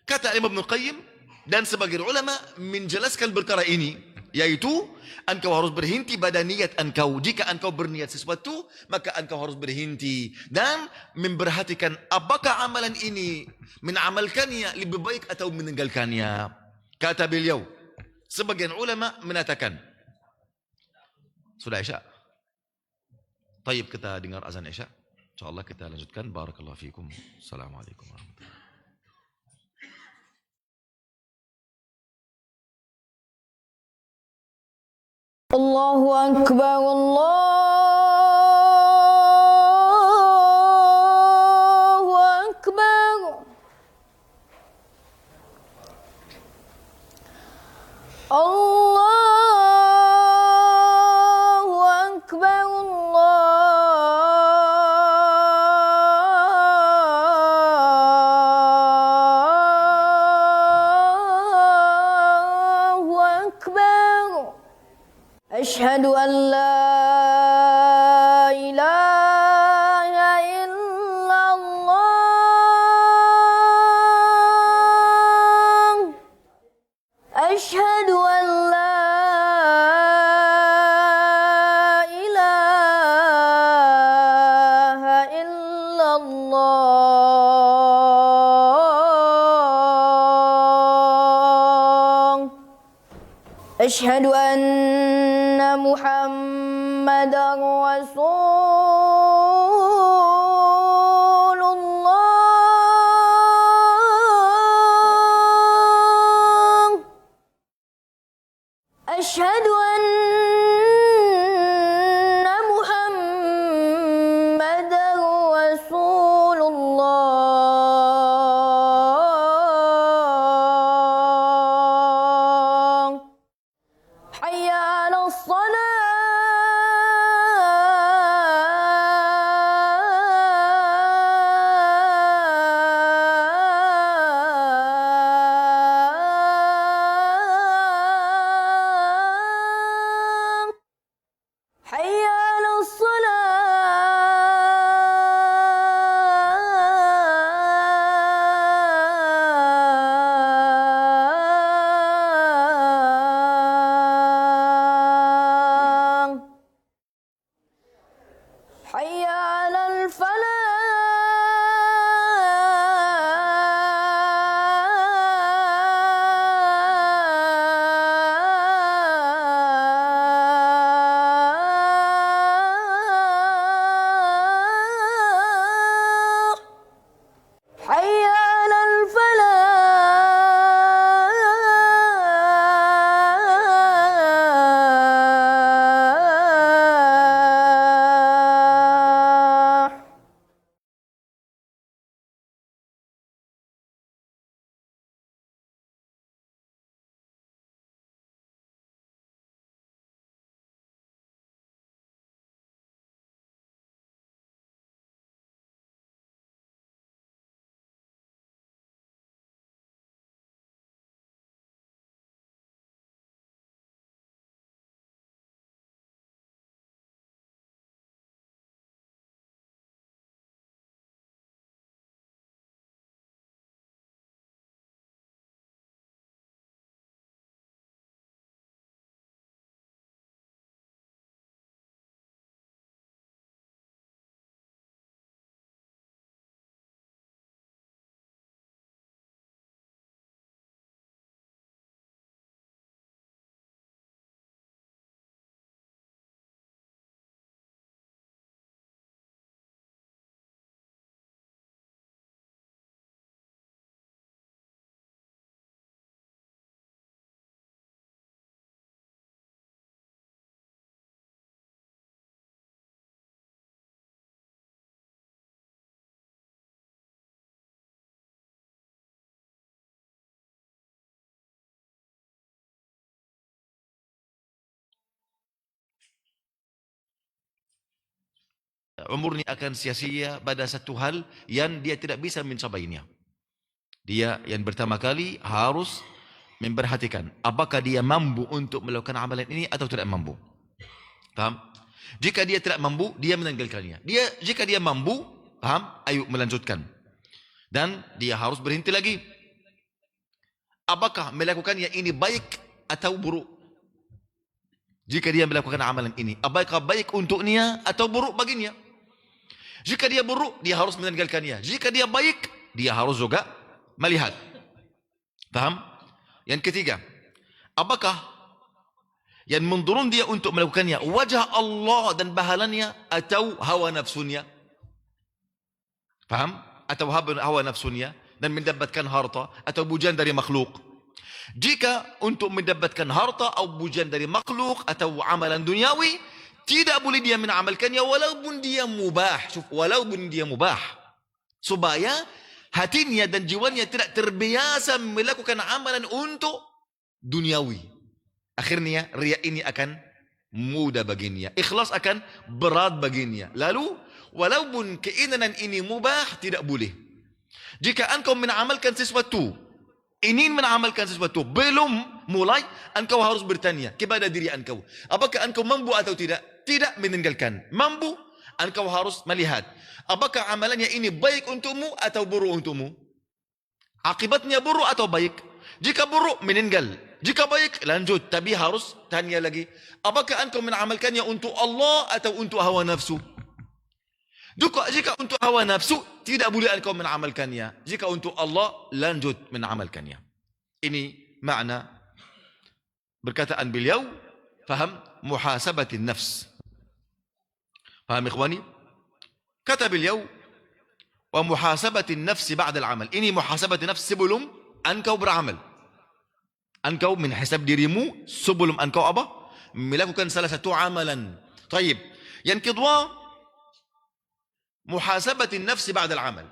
Kata Imam Ibn Qayyim dan sebagian ulama menjelaskan perkara ini, yaitu engkau harus berhenti pada niat engkau. Jika engkau berniat sesuatu, maka engkau harus berhenti dan memperhatikan apakah amalan ini menamalkannya lebih baik atau meninggalkannya. Kata beliau, sebagian ulama mengatakan, sudah Isya? Taib, kita dengar azan Isya. InsyaAllah kita lanjutkan. Barakallahu fiikum. Assalamualaikum warahmatullahi. Allahu Akbar, Allahu Akbar. Allahu Akbar, Allahu Akbar. Asyhadu an la ilaha illallah. Asyhadu an la ilaha illallah. Asyhadu anna Muhammadar Rasulullah. Asyhadu anna Muhammadar Rasulullah. umurnya akan sia-sia pada satu hal yang dia tidak bisa mencapainya. Dia yang pertama kali harus memperhatikan apakah dia mampu untuk melakukan amalan ini atau tidak mampu. Paham? Jika dia tidak mampu, dia meninggalkannya. Jika dia mampu, paham? Ayo melanjutkan. Dan dia harus berhenti lagi. Apakah melakukannya ini baik atau buruk? Jika dia melakukan amalan ini, apakah baik untuknya atau buruk baginya? Jika dia buruk, dia harus meninggalkannya. Jika dia baik, dia harus juga melihat. Paham? Yang ketiga, apakah yang mendorong dia untuk melakukannya wajah Allah dan pahalanya atau hawa nafsunya? Paham? Atau hawa nafsunya dan mendapatkan harta atau pujian dari makhluk. Jika untuk mendapatkan harta atau pujian dari makhluk atau amalan duniawi, tidak boleh dia mengamalkannya walaupun dia mubah. Walaupun dia mubah. Supaya hatinya dan jiwanya tidak terbiasa melakukan amalan untuk duniawi. Akhirnya riya ini akan mudah baginya. Ikhlas akan berat baginya. Lalu walaupun keinginan ini mubah, tidak boleh. Jika engkau mengamalkan sesuatu, ingin mengamalkan sesuatu, belum mulai, engkau harus bertanya kepada diri engkau. Apakah engkau mampu atau tidak? Tidak meninggalkan. Mampu, engkau harus melihat. Apakah amalannya ini baik untukmu atau buruk untukmu? Akibatnya buruk atau baik? Jika buruk, meninggal. Jika baik, lanjut. Tapi harus tanya lagi. Apakah engkau mengamalkannya untuk Allah atau untuk hawa nafsu? Jika untuk hawa nafsu, tidak boleh engkau mengamalkannya. Jika untuk Allah, lanjut mengamalkannya. Ini makna berkataan beliau, faham muhasabatin nafs. Faham ikhwani? Kata beliau, wa muhasabatin nafsi ba'da al-amal. Ini muhasabatin nafs sebelum engkau beramal. Engkau menhisab dirimu sebelum engkau apa? Melakukan salah satu amalan. Taib. Yang kedua, muhasabatin nafsi ba'da al-amal.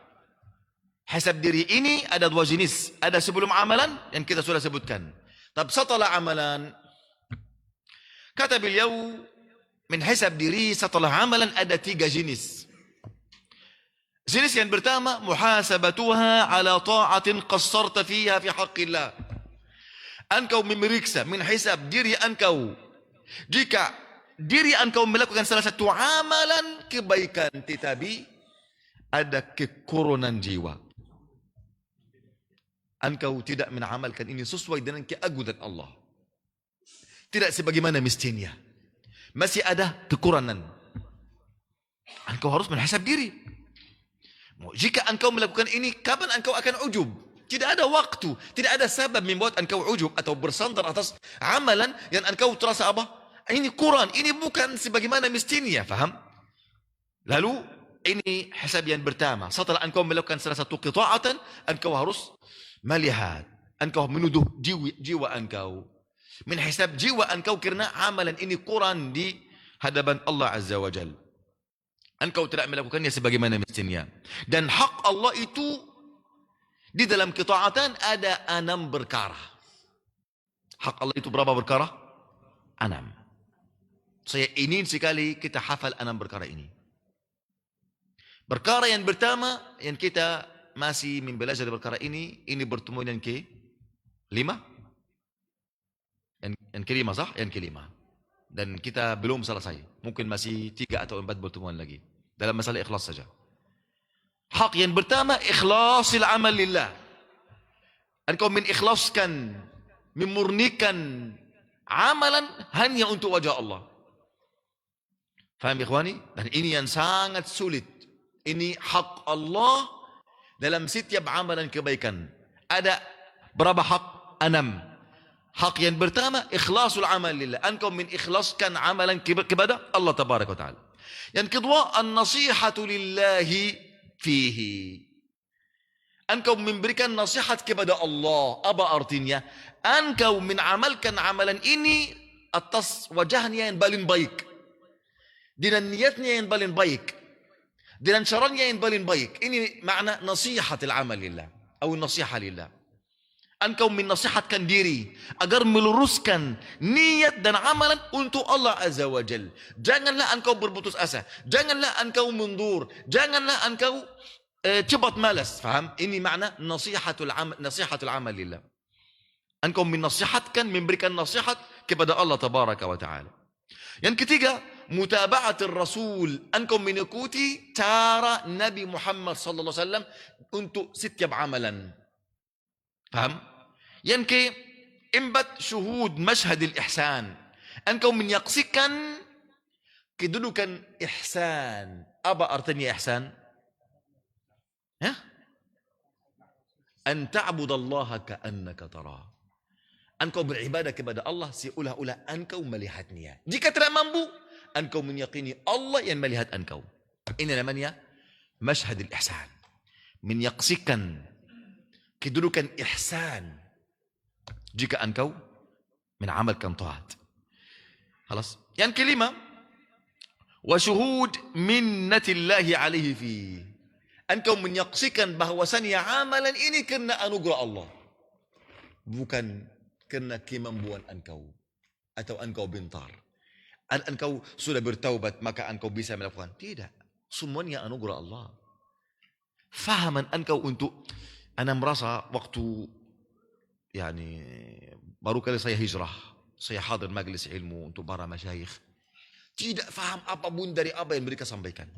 Hisab diri ini ada dua jenis. Ada sebelum amalan yang kita sudah sebutkan. Tapi setelah amalan, kata beliau, menhisab diri setelah amalan ada tiga jenis. Jenis yang pertama, muhasabatuha ala ta'atin qassarta fiha fi haqqillah. Engkau memeriksa, menhisab diri engkau. Jika diri engkau melakukan salah satu amalan kebaikan, tetapi ada kekurangan jiwa. Engkau tidak mengamalkan ini sesuai dengan keagungan Allah. Tidak sebagaimana mestinya. Masih ada kekurangan. Engkau harus menhisab diri. Jika engkau melakukan ini, kapan engkau akan ujub? Tidak ada waktu, tidak ada sebab membuat engkau ujub atau bersandar atas amalan yang engkau terasa apa? Ini kurang, ini bukan sebagaimana mestinya, faham? Lalu ini hisab yang pertama. Setelah engkau melakukan salah satu qita'atan, engkau harus melihat, engkau menuduh jiwa engkau, menhisab jiwa engkau kerana amalan ini kurang di hadapan Allah Azza wa Jalla. Engkau tidak melakukannya sebagaimana mestinya. Dan hak Allah itu di dalam qita'atan ada 6 perkara. Hak Allah itu berapa perkara? 6. Saya ingin sekali kita hafal 6 perkara ini. Perkara yang pertama yang kita masih membelajar perkara ini pertemuan yang ke-5. Yang ke-5 sah? Yang ke-5. Dan kita belum selesai. Mungkin masih 3 atau 4 pertemuan lagi. Dalam masalah ikhlas saja. Hak yang pertama, ikhlasil amal lillah. Engkau mengikhlaskan, memurnikan amalan hanya untuk wajah Allah. Faham ikhwani? Dan ini yang sangat sulit. Ini hak Allah dalam setiap amalan kebaikan. Ada berapa hak? 6. Hak yang pertama, ikhlasul amal lillah. Engkau mengikhlaskan amalan kepada Allah Tabaraka wa Ta'ala. Yang kedua, an-nasihatu lillahi fihi. Engkau memberikan nasihat kepada Allah. Apa artinya? Engkau mengamalkan amalan ini atas wajahnya yang paling baik. Dengan niatnya yang paling baik. Dengan caranya yang paling baik. Ini makna nasihat al-amal lillah. Atau nasihat lillah. Engkau menasihatkan diri agar meluruskan niat dan amalan untuk Allah Azza wa Jal. Janganlah engkau berputus asa. Janganlah engkau mundur. Janganlah engkau cepat malas. Faham? Ini makna nasihatul amal lillah. Engkau menasihatkan, memberikan nasihat kepada Allah Tabaraka wa Ta'ala. Yang ketiga, mutaba'atul Rasul. Engkau mengikuti cara Nabi Muhammad sallallahu alaihi wasallam untuk setiap amalan. Faham? Yang keempat, syuhud masyhadil ihsan. Engkau menyaksikan kedudukan ihsan. Apa artinya ihsan? Ya? An ta'budallaha ka'annaka tarah. Engkau beribadah kepada Allah seolah-olah engkau melihatnya. Jika tidak mampu, engkau meyakini Allah yang melihat engkau. Ini namanya masyhadil ihsan. Menyaksikan kedudukan ihsan jika engkau menamalkan taat. Halas. Yang kelima, wa syuhud minnatillahi alaihi fi. Engkau menyaksikan bahwasannya amalan ini karena anugerah Allah, bukan karena kemampuan engkau atau engkau pintar. Engkau sudah bertaubat maka engkau bisa melakukan. Tidak, semuanya anugerah Allah. Fahaman engkau untuk. Ana merasa waktu baru kali saya hijrah, saya hadir majlis ilmu untuk para masyayikh, tidak faham apapun dari apa yang mereka sampaikan.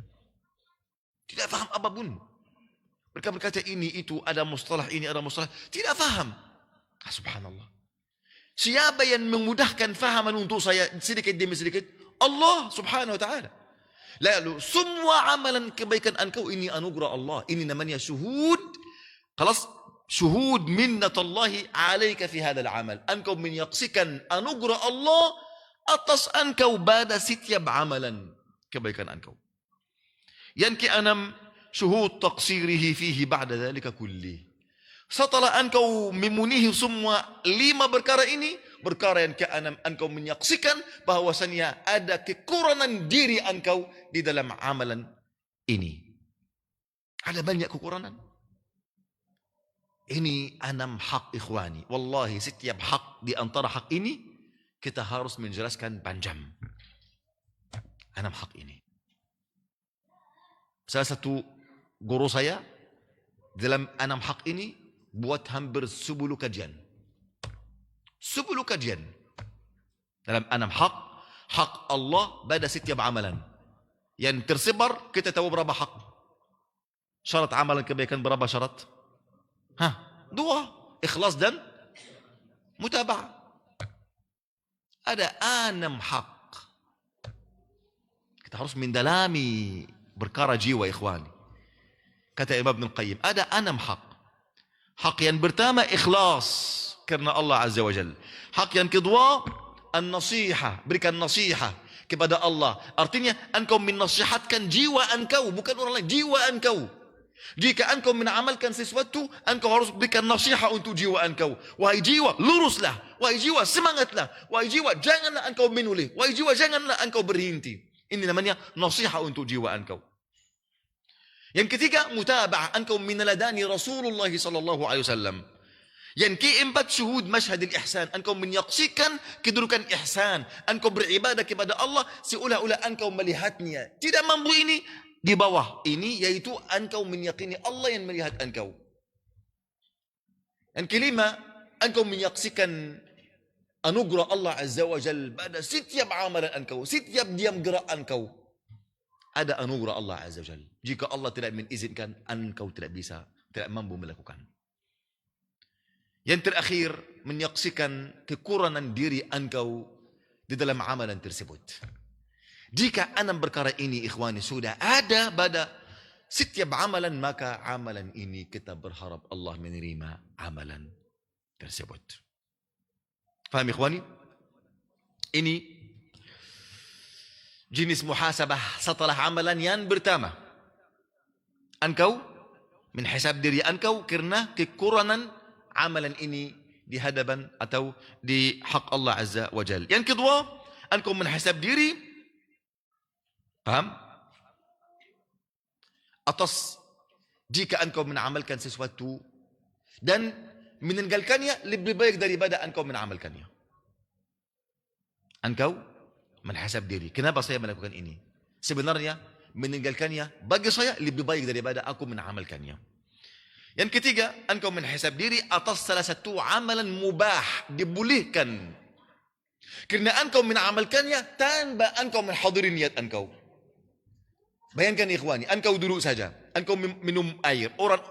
Tidak faham apapun. Mereka berkata ini, itu, ada mustalah ini, ada mustalah. Tidak faham. Subhanallah. Siapa yang memudahkan fahaman untuk saya sedikit demi sedikit? Allah subhanahu wa ta'ala. Lalu semua amalan kebaikan engkau ini anugerah Allah. Ini namanya syuhud. Khalas, syuhud minnatullahi alaika fi hadzal amal. Engkau menyaksikan anugerah Allah atas engkau pada setiap amalan kebaikan engkau. Yang keenam, syuhud taqsirihi fihi ba'da dzalika kulli. Setelah engkau memenuhi semua 5 perkara ini, perkara yang keenam, engkau menyaksikan bahwasannya ada kekurangan diri engkau di dalam amalan ini. Ada banyak kekurangan. Ini 6 hak ikhwani. Wallahi setiap hak di antara hak ini kita harus menjelaskan panjang. 6 hak ini. Salah satu guru saya dalam 6 hak ini buat hampir 10 kajian. 10 kajian. Dalam 6 hak. Hak Allah pada setiap amalan. Yang tersebar kita tahu berapa hak. Syarat amalan kebaikan berapa syarat? 2, ikhlas dan mutaba'ah. Ada 6 hak. Kita harus mendalami perkara jiwa ikhwani. Kata Imam Ibn Qayyim, ada 6 hak. Hak yang pertama ikhlas karena Allah Azza wa Jalla. Hak yang kedua an-nasihah, berikan nasihat kepada Allah. Artinya engkau menasihatkan jiwa engkau, bukan orang lain, jiwa engkau. Jika engkau menamalkan sesuatu, engkau harus berikan nasihat untuk jiwa engkau. Wahai jiwa, luruslah. Wahai jiwa, semangatlah. Wahai jiwa, janganlah engkau menoleh. Wahai jiwa, janganlah engkau berhenti. Ini namanya nasihat untuk jiwa engkau. Yang ketiga, mutaba'ah. Engkau meneladani Rasulullah sallallahu alaihi wasallam. Yang keempat, syuhud masyhadil ihsan. Engkau menyaksikan kedudukan ihsan. Engkau beribadah kepada Allah seolah-olah engkau melihatnya. Tidak mampu ini, di bawah ini, yaitu engkau meyakini Allah yang melihat engkau. Yang kelima, engkau menyaksikan anugerah Allah Azza wa Jalla pada setiap amalan engkau, setiap diam gerak engkau. Ada anugerah Allah Azza wa Jalla. Jika Allah tidak mengizinkan, engkau tidak bisa, tidak mampu melakukan. Yang terakhir, menyaksikan kekurangan diri engkau di dalam amalan tersebut. Jika 6 perkara ini ikhwani sudah ada pada setiap amalan, maka amalan ini kita berharap Allah menerima amalan tersebut. Faham ikhwani? Ini jenis muhasabah setelah amalan yang pertama. Engkau menhisab diri engkau karena kekurangan amalan ini di hadapan atau di hak Allah Azza wa Jalla. Yang kedua, engkau menhisab diri, paham? Atas jika engkau menamalkan sesuatu dan meninggalkannya lebih baik daripada engkau mengamalkannya. Engkau menghasab diri. Kenapa saya melakukan ini? Sebenarnya meninggalkannya bagi saya lebih baik daripada aku mengamalkannya. Yang ketiga, engkau menghasab diri atas salah satu amalan mubah, dibolehkan. Karena engkau mengamalkannya tanpa engkau menghadiri niat engkau. Bayangkan ikhwani, engkau duduk saja, engkau minum air, orang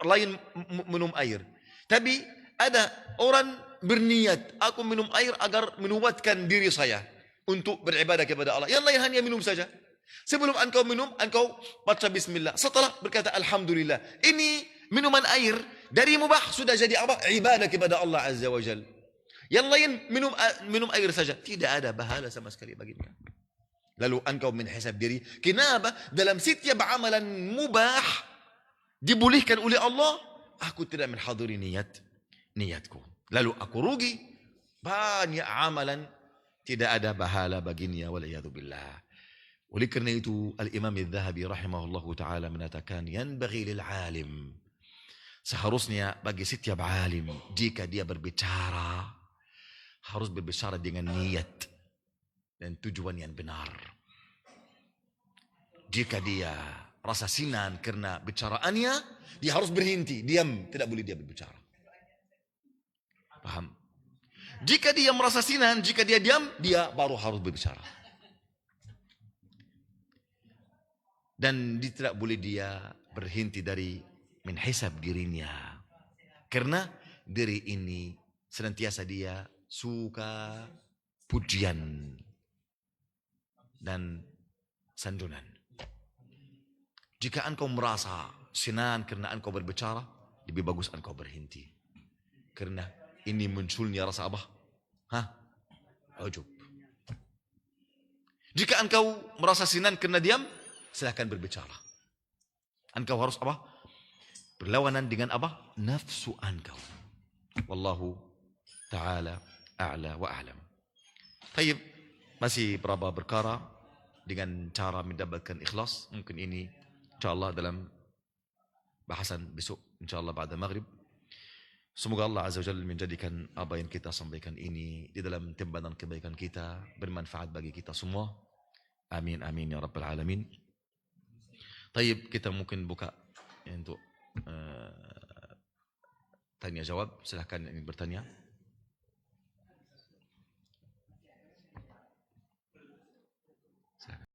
lain minum air. Tapi ada orang berniat, aku minum air agar menguatkan diri saya untuk beribadah kepada Allah. Yang lain hanya minum saja. Sebelum engkau minum, engkau baca bismillah. Setelah berkata alhamdulillah. Ini minuman air dari mubah sudah jadi apa? Ibadah kepada Allah Azza wa Jal. Yang lain minum air saja. Tidak ada pahala sama sekali baginya. Lalu engkau menhisab diri. Kenapa? Dalam setiap amalan mubah dibolehkan oleh Allah, aku tidak menghadiri niatku. Lalu aku rugi. Banyak amalan tidak ada pahala baginya. Waliyadzubillah. Oleh kerana itu Al-Imam Al-Zahabi rahimahullahu ta'ala mengatakan, yanbaghi lil alim, seharusnya bagi setiap alim, jika dia berbicara, harus berbicara dengan niat dan tujuan yang benar. Jika dia rasa sinan karena bicaraannya, dia harus berhenti, diam, tidak boleh dia berbicara. Paham? Jika dia merasa sinan, jika dia diam, dia baru harus berbicara. Dan tidak boleh dia berhenti dari menhisab dirinya. Karena diri ini senantiasa dia suka pujian dan sanjungan. Jika engkau merasa senang karena engkau berbicara, lebih bagus engkau berhenti. Karena ini munculnya rasa apa? Ujub. Jika engkau merasa senang karena diam, silahkan berbicara. Engkau harus apa? Berlawanan dengan apa? Nafsu engkau. Wallahu ta'ala a'la wa a'lam. Tayyib, masih berapa perkara dengan cara mendapatkan ikhlas. Mungkin ini insyaAllah dalam bahasan besok, insyaAllah pada maghrib. Semoga Allah Azza wa Jalla menjadikan apa yang kita sampaikan ini di dalam timbangan kebaikan kita bermanfaat bagi kita semua. Amin amin ya rabbal alamin. Tayyib, kita mungkin buka untuk tanya jawab. Silahkan yang ingin bertanya.